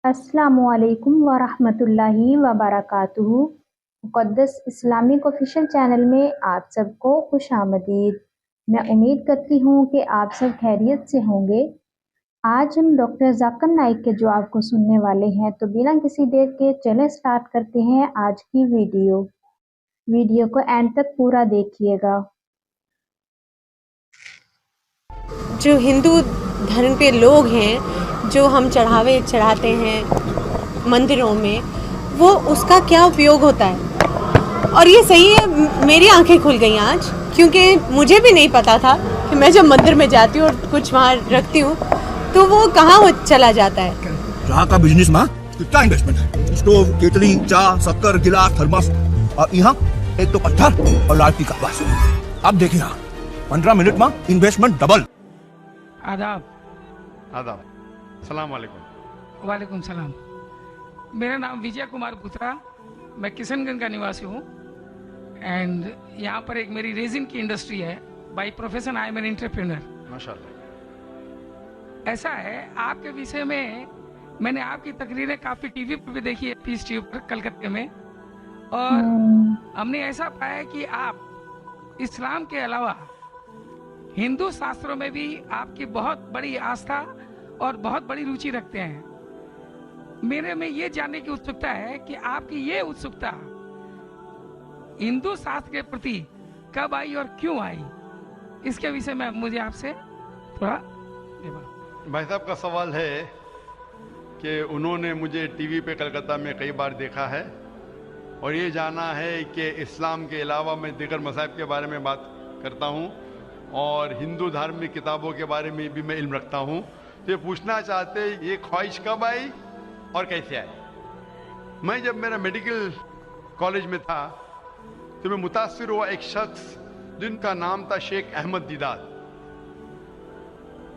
अस्सलामुअलैकुम वरहमतुल्लाहि वबरकातुहू। मुक़द्दस Islamic official channel में आप सबको खुश आमदीद। मैं उम्मीद करती हूँ कि आप सब खैरियत से होंगे। आज हम डॉक्टर जाकिर नाइक के जवाब को सुनने वाले हैं, तो बिना किसी देर के चलें स्टार्ट करते हैं आज की वीडियो को एंड तक पूरा देखिएगा। जो हिंदू धर्म के लोग हैं, जो हम चढ़ावे चढ़ाते हैं मंदिरों में, वो उसका क्या उपयोग होता है। और ये सही है, मेरी आंखें खुल गई आज, क्योंकि मुझे भी नहीं पता था कि मैं जब मंदिर में जाती हूँ और कुछ वहाँ रखती हूँ तो वो कहाँ चला जाता है। यहाँ का बिजनेस में कितना इन्वेस्टमेंट है, स्टोव, केतली, चाय, शक्कर, गिलास, थर्मस, और यहाँ एक तो पत्थर और लाठी का बस। अब देखिए 15 मिनट में इन्वेस्टमेंट डबल। आदाब। आदाब। सलाम वालेकुम। वालेकुम सलाम। मेरा नाम विजय कुमार गुत्रा, मैं किशनगंज का निवासी हूँ एंड यहाँ पर एक मेरी रेजिन की इंडस्ट्री है। By profession I am an entrepreneur. माशाल्लाह। ऐसा है, आपके विषय में मैंने आपकी तकरीरें काफ़ी टीवी पर भी देखी है, पीस टीवी पर कलकत्ते में, और हमने ऐसा पाया कि आप इस्लाम के अलावा हिंदू शास्त्रों में भी आपकी बहुत बड़ी आस्था और बहुत बड़ी रुचि रखते हैं। मेरे में ये जानने की उत्सुकता है कि आपकी ये उत्सुकता हिंदू शास्त्र के प्रति कब आई और क्यों आई, इसके विषय में मुझे आपसे थोड़ा भाई साहब का सवाल है कि उन्होंने मुझे टीवी पे कलकत्ता में कई बार देखा है और ये जाना है कि इस्लाम के अलावा मैं दीगर मज़ाहिब के बारे में बात करता हूँ और हिंदू धार्मिक किताबों के बारे में भी मैं इल्म रखता हूँ। तो ये पूछना चाहते ये ख्वाहिश कब आई और कैसे आई। मैं जब मेरा मेडिकल कॉलेज में था तो मैं मुतासिर हुआ एक शख्स जिनका नाम था शेख अहमद दीदाद।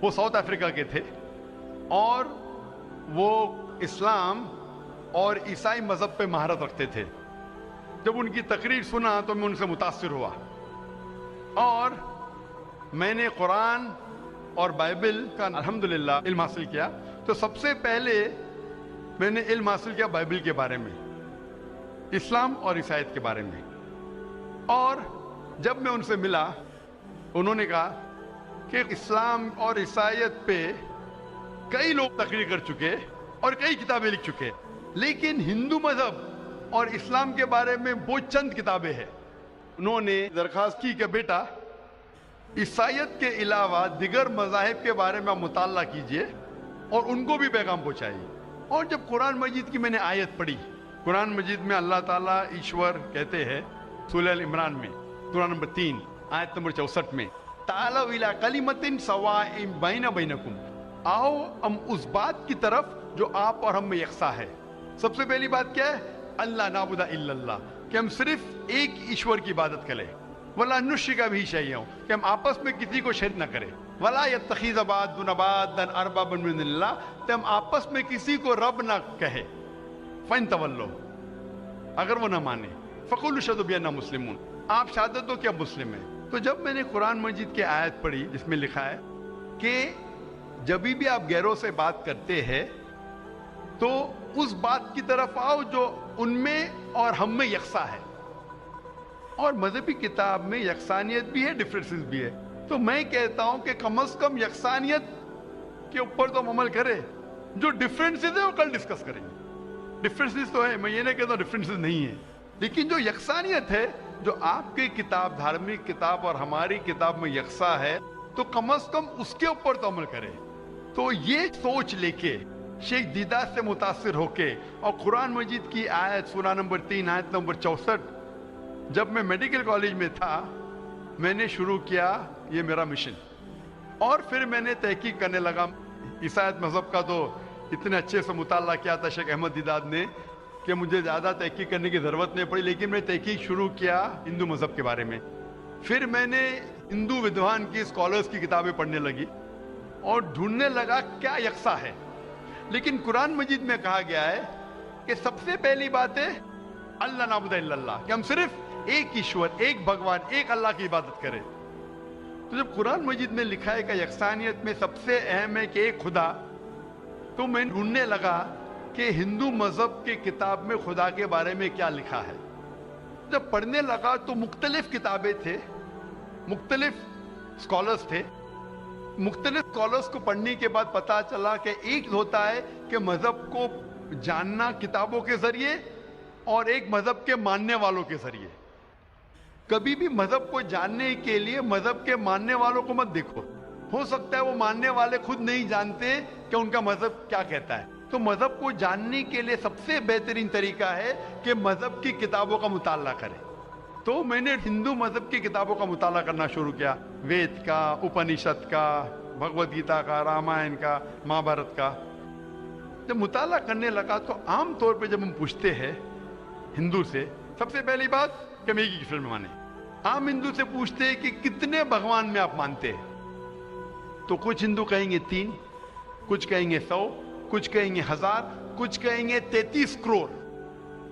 वो साउथ अफ्रीका के थे और वो इस्लाम और ईसाई मज़हब पे महारत रखते थे। जब उनकी तकरीर सुना तो मैं उनसे मुतासिर हुआ और मैंने कुरान और बाइबल का अल्हम्दुलिल्लाह इल्म हासिल किया। तो सबसे पहले मैंने इल्म हासिल किया बाइबल के बारे में, इस्लाम और ईसाईयत के बारे में। और जब मैं उनसे मिला उन्होंने कहा कि इस्लाम और ईसाईयत पे कई लोग तकरीर कर चुके और कई किताबें लिख चुके, लेकिन हिंदू मजहब और इस्लाम के बारे में वो चंद किताबें हैं। उन्होंने दरखास्त की कि बेटा ईसाईयत के अलावा दिगर मज़ाहिब के बारे में आप मुताला कीजिए और उनको भी पैगाम पहुंचाइए। और जब कुरान मजीद की मैंने आयत पढ़ी, कुरान मजीद में अल्लाह ताला ईश्वर कहते हैं सूरह अल इमरान में सूरह नंबर 3 आयत नंबर 64 में, तालव इला कलिमतिन सवाइन बैना बैनकुम, आओ हम उस बात की तरफ जो आप और हम में यकसा है। सबसे पहली बात क्या है? अल्लाह नाबुदा इल्लल्लाह, कि हम सिर्फ एक ईश्वर की इबादत करें। वला नुश्रिका भी चाहिए कि हम आपस में किसी को शरीक न करें। वला यत्तखिज़ बादुना बादन अरबाबन मिनल्लाह, तो हम आपस में किसी को रब ना कहे। फइन तवल्लो, अगर वो ना माने, फ़कुलू शहदू बिअन्ना मुस्लिमून, आप शहादत दो कि आप मुस्लिम हैं। तो जब मैंने कुरान मजीद की आयत पढ़ी जिसमें लिखा है कि जब भी आप गैरों से बात करते हैं तो उस बात की तरफ आओ जो उनमें और हम में यकसा है। और मजहबी किताब में यकसानियत भी है, डिफरेंसेस भी है। तो मैं कहता हूं कि कम से कम यकसानियत के ऊपर तो हम अमल करें, जो डिफरेंसेस है वो कल डिस्कस करेंगे। डिफरेंसेस तो है, मैं ये नहीं कहता डिफरेंसेस नहीं है, लेकिन जो यकसानियत है, जो आपकी किताब धार्मिक किताब और हमारी किताब में यकसा है, तो कम से कम उसके ऊपर तो अमल करें। तो ये सोच लेके शेख दीदाद से मुतासिर होके और कुरान मजीद की आयत सूरह नंबर 3 आयत नंबर 64, जब मैं मेडिकल कॉलेज में था मैंने शुरू किया ये मेरा मिशन। और फिर मैंने तहकीक करने लगा। ईसाईयत मज़हब का तो इतने अच्छे से मुताला किया था शेख अहमद दीदाद ने कि मुझे ज़्यादा तहकीक करने की ज़रूरत नहीं पड़ी, लेकिन मैं तहकीक शुरू किया हिंदू मज़हब के बारे में। फिर मैंने हिंदू विद्वान की स्कॉलर्स की किताबें पढ़ने लगी और ढूंढने लगा क्या यकसा है। लेकिन कुरान मजीद में कहा गया है कि सबसे पहली बात है अल्लाह नाबुदा इल्लल्लाह, कि हम सिर्फ एक ईश्वर, एक भगवान, एक अल्लाह की इबादत करें। तो जब कुरान मजीद में लिखा है कि यकसानियत में सबसे अहम है कि एक खुदा, तो मैं ढूंढने लगा कि हिंदू मजहब के किताब में खुदा के बारे में क्या लिखा है। जब पढ़ने लगा तो मुख्तलिफ किताबें थे, मुख्तलिफ स्कॉलर्स थे। मुख्तलिफ स्कॉलर्स को पढ़ने के बाद पता चला कि एक होता है कि मजहब को जानना किताबों के जरिए और एक मजहब के मानने वालों के जरिए। कभी भी मजहब को जानने के लिए मजहब के मानने वालों को मत देखो। हो सकता है वो मानने वाले खुद नहीं जानते कि उनका मजहब क्या कहता है। तो मजहब को जानने के लिए सबसे बेहतरीन तरीका है कि मजहब की किताबों का मुताला करें। तो मैंने हिंदू मजहब की किताबों का मुताला करना शुरू किया, वेद का, उपनिषद का, भगवद गीता का, रामायण का, महाभारत का। जब मुताला करने लगा तो आम तौर पे जब हम पूछते हैं हिंदू से, सबसे पहली बात कि मैगी की फिल्म माने। आम हिंदू से पूछते हैं कि कितने भगवान में आप मानते हैं, तो कुछ हिंदू कहेंगे 3, कुछ कहेंगे 100, कुछ कहेंगे 1000, कुछ कहेंगे 33 करोड़।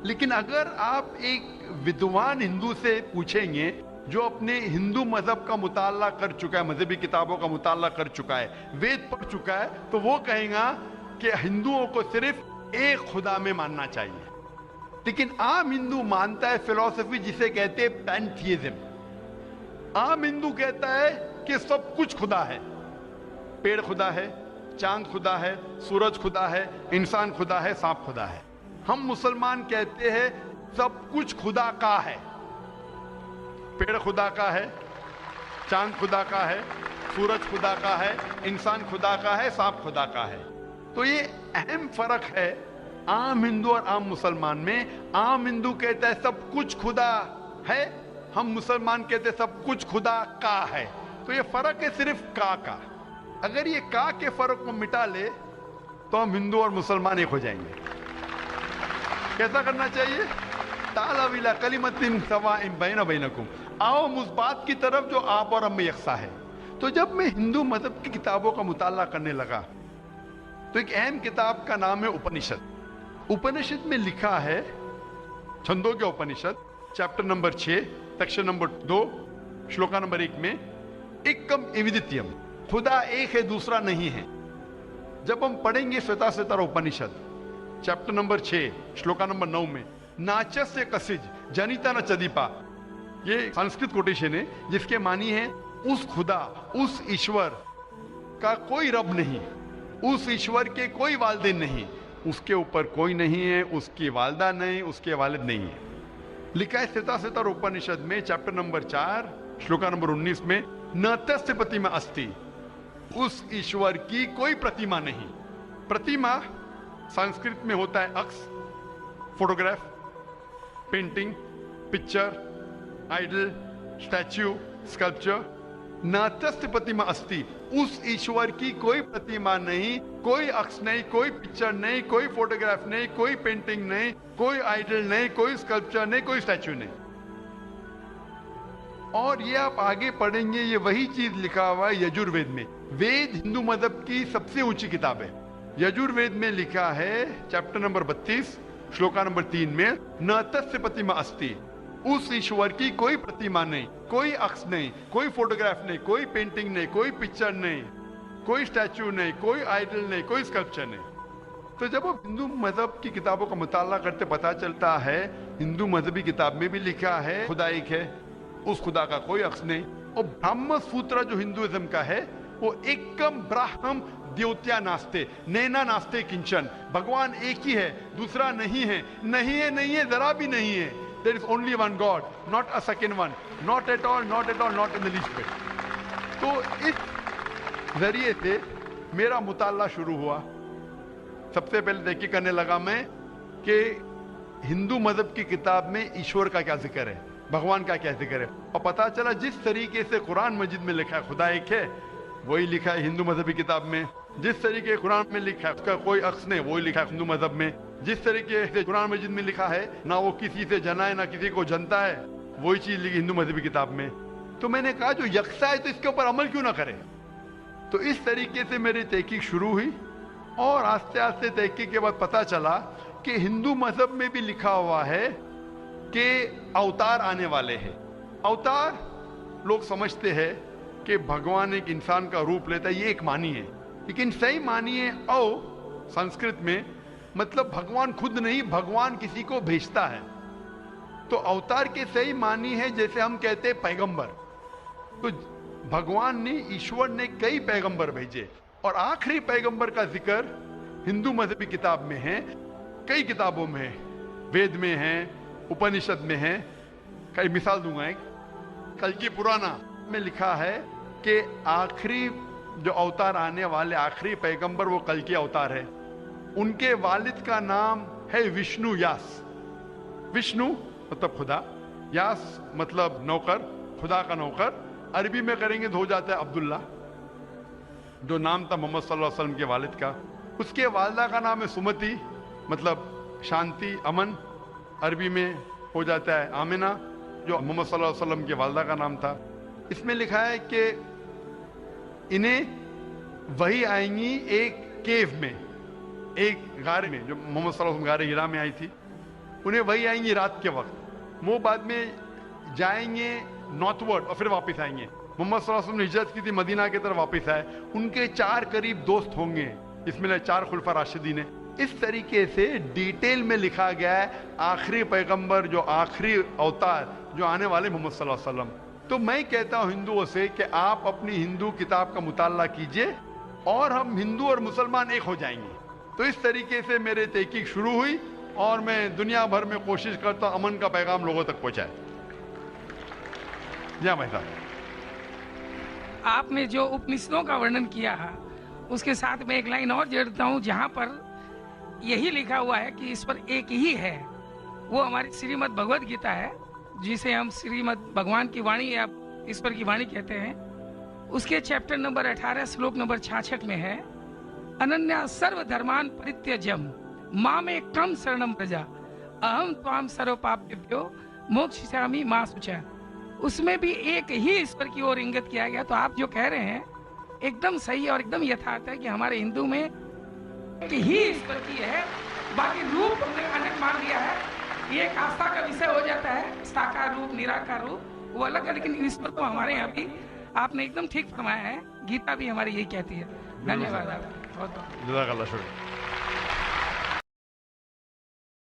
लेकिन अगर आप एक विद्वान हिंदू से पूछेंगे जो अपने हिंदू मजहब का मुताला कर चुका है, मजहबी किताबों का मुताला कर चुका है, वेद पढ़ चुका है, तो वो कहेगा कि हिंदुओं को सिर्फ एक खुदा में मानना चाहिए। लेकिन आम हिंदू मानता है फिलॉसफी जिसे कहते हैं पैंथियज्म। आम हिंदू कहता है कि सब कुछ खुदा है, पेड़ खुदा है, चांद खुदा है, सूरज खुदा है, इंसान खुदा है, सांप खुदा है। हम मुसलमान कहते हैं सब कुछ खुदा का है, पेड़ खुदा का है, चांद खुदा का है, सूरज खुदा का है, इंसान खुदा का है, सांप खुदा का है। तो ये अहम फर्क है आम हिंदू और आम मुसलमान में। आम हिंदू कहता है सब कुछ खुदा है, हम मुसलमान कहते हैं सब कुछ खुदा का है। तो ये फर्क है सिर्फ का। अगर ये का के फर्क को मिटा ले तो हम हिंदू और मुसलमान एक हो जाएंगे। कैसा करना चाहिए? तालाविला कलिमतिन सवाइन बैना बैनकुम, आओ उस बात की तरफ जो आप और हम में यकसा है। तो जब मैं हिंदू मजहब की किताबों का मुताला करने लगा तो एक अहम किताब का नाम है उपनिषद। उपनिषद में लिखा है, Chandogya Upanishad, chapter number 6, section number 2, shloka number 1 में, एकम एविदित्यम, खुदा एक है दूसरा नहीं है। जब हम पढ़ेंगे श्वेताश्वेतर उपनिषद चैप्टर नंबर 6 श्लोका नंबर 9 में, नाचस्य कसिज जनिता न चदीपा, ये संस्कृत कोटेशन है जिसके मानी है उस खुदा, उस ईश्वर का कोई रब नहीं, उस ईश्वर के कोई वालिदैन नहीं, उसके ऊपर कोई नहीं है, उसकी वालदा नहीं, उसके वालिद नहीं है। लिखा है श्वेताश्वेतर उपनिषद में चैप्टर नंबर 4 श्लोका नंबर 19 में, न तस्य प्रतिमा अस्ति, उस ईश्वर की कोई प्रतिमा नहीं। प्रतिमा संस्कृत में होता है अक्स, photograph, painting, picture, idol, statue, sculpture. न तस्य प्रतिमा अस्ति, उस ईश्वर की कोई प्रतिमा नहीं, कोई अक्स नहीं, कोई पिक्चर नहीं, कोई फोटोग्राफ नहीं, कोई पेंटिंग नहीं, कोई आइडल नहीं, कोई स्कल्पचर नहीं, कोई स्टैच्यू नहीं। और ये आप आगे पढ़ेंगे, ये वही चीज लिखा हुआ है यजुर्वेद में। वेद हिंदू मजहब की सबसे ऊंची किताब है। यजुर्वेद में लिखा है चैप्टर नंबर 32 श्लोका नंबर 3 में, न तस्य प्रतिमा अस्ति, उस ईश्वर की कोई प्रतिमा नहीं, कोई अक्स नहीं, कोई फोटोग्राफ नहीं, कोई पेंटिंग नहीं, कोई पिक्चर नहीं, कोई स्टैच्यू नहीं, कोई आइडल नहीं, कोई स्कल्पचर नहीं। तो जब आप हिंदू मजहब की किताबों का मुताला करते पता चलता है हिंदू मजहबी किताब में भी लिखा है खुदा एक है, उस खुदा का कोई अक्स नहीं। और ब्रह्म सूत्र जो हिंदुइज्म का है वो एकम ब्राह्मम द्योत्या नास्ते नैना नास्ते किंचन, भगवान एक ही है, दूसरा नहीं है, नहीं है, नहीं है, जरा भी नहीं है। There is only one God, not a second one, not at all, not at all, not in the least bit. तो इस जरिए से मेरा मुताला शुरू हुआ। सबसे पहले देखिए करने लगा मैं कि हिंदू मजहब की किताब में ईश्वर का क्या जिक्र है, भगवान का क्या जिक्र है। और पता चला जिस तरीके से कुरान मजीद में लिखा है खुदा एक है, वही लिखा है हिंदू मजहबी किताब में। जिस तरीके कुरान में लिखा है उसका कोई अक्स नहीं, वही लिखा है हिंदू मजहब में। जिस तरीके से कुरान मजीद में लिखा है ना वो किसी से जना है ना किसी को जनता है, वही चीज लिखी हिंदू मजहबी किताब में। तो मैंने कहा जो यकसा है तो इसके ऊपर अमल क्यों ना करें। तो इस तरीके से मेरी तहकीक शुरू हुई और आस्ते आस्ते तहकीक के बाद पता चला कि हिंदू मजहब में भी लिखा हुआ है कि अवतार आने वाले हैं। अवतार लोग समझते हैं कि भगवान एक इंसान का रूप लेता है, ये एक मानी है, लेकिन सही मानी है औ संस्कृत में मतलब भगवान खुद नहीं, भगवान किसी को भेजता है। तो अवतार के सही मानी है जैसे हम कहते हैं पैगंबर। तो भगवान ने, ईश्वर ने कई पैगंबर भेजे और आखिरी पैगंबर का जिक्र हिंदू मजहबी किताब में है, कई किताबों में है, वेद में है, उपनिषद में है। कई मिसाल दूंगा एक, कल्कि पुराना में लिखा है कि आखिरी जो अवतार आने वाले आखिरी पैगंबर वो कल्कि अवतार है। उनके वालिद का नाम है विष्णु यास। विष्णु मतलब खुदा, यास मतलब नौकर, खुदा का नौकर। अरबी में करेंगे तो हो जाता है अब्दुल्ला, जो नाम था मोहम्मद सल्लल्लाहु अलैहि वसल्लम के वालिद का। उसके वालिदा का नाम है सुमति, मतलब शांति, अमन। अरबी में हो जाता है आमिना, जो मोहम्मद सल्लल्लाहु अलैहि वसल्लम के वालिदा का नाम था। इसमें लिखा है कि इन्हें वही आएंगी एक केव में, एक गारे में, जो मोहम्मद सल्लल्लाहु अलैहि वसल्लम गारे हिरा में आई थी। उन्हें वही आएंगी रात के वक्त। वो बाद में जाएंगे नॉर्थवर्ड और फिर वापस आएंगे। मोहम्मद सल्लल्लाहु अलैहि वसल्लम ने हिजरत की थी, मदीना की तरफ वापस आए। उनके 4 करीब दोस्त होंगे, इसमें 4 खुलफा राशिदीन है। इस तरीके से डिटेल में लिखा गया है आखिरी पैगंबर, जो आखिरी अवतार जो आने वाले मोहम्मद सल्लल्लाहु अलैहि वसल्लम। तो मैं कहता हूं हिंदुओं से कि आप अपनी हिंदू किताब का मुताला कीजिए और हम हिंदू और मुसलमान एक हो जाएंगे। तो इस तरीके से मेरे तहकीक शुरू हुई और मैं दुनिया भर में कोशिश करता हूं अमन का पैगाम लोगों तक पहुंचाए। जी भाई साहब, आपने जो उपनिषदों का वर्णन किया है उसके साथ मैं एक लाइन और जोड़ता हूँ, जहाँ पर यही लिखा हुआ है कि ईश्वर एक ही है। वो हमारी श्रीमद् भगवद गीता है, जिसे हम श्रीमद् भगवान की वाणी या ईश्वर की वाणी कहते हैं। उसके चैप्टर नंबर 18 श्लोक नंबर 66 में है, अनन्या सर्व धर्मान परित्यज्यम मामेकं शरणं व्रज अहम त्वाम सर्व पापेभ्यो मोक्षयिष्यामि मा शुचः। उसमें भी एक ही ईश्वर की ओर इंगित किया गया। तो आप जो कह रहे हैं एकदम सही और एकदम यथार्थ है कि हमारे हिंदू में एक ही ईश्वर की है, बाकी रूप हमने अनेक मान लिया है। ये एक आस्था का विषय हो जाता है, साकार रूप निराकार रूप वो अलग है, लेकिन ईश्वर को हमारे यहाँ भी आपने एकदम ठीक फरमाया है। गीता भी हमारी यही कहती है। धन्यवाद आपका बहुत बहुत। जज़ाकल्लाह शुक्रिया।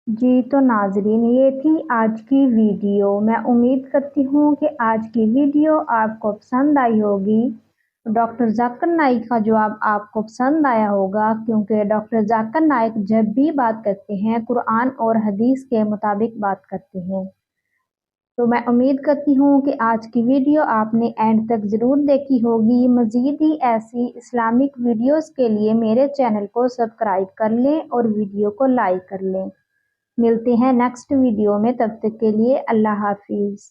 जी तो नाजरीन, ये थी आज की वीडियो। मैं उम्मीद करती हूँ कि आज की वीडियो आपको पसंद आई होगी। डॉक्टर जाकिर नाइक का जवाब आपको पसंद आया होगा, क्योंकि डॉक्टर जाकिर नाइक जब भी बात करते हैं कुरान और हदीस के मुताबिक बात करते हैं। तो मैं उम्मीद करती हूँ कि आज की वीडियो आपने एंड तक ज़रूर देखी होगी। मज़ीद ही ऐसी इस्लामिक वीडियोस के लिए मेरे चैनल को सब्सक्राइब कर लें और वीडियो को लाइक कर लें। मिलते हैं नेक्स्ट वीडियो में, तब तक के लिए अल्लाह हाफिज़।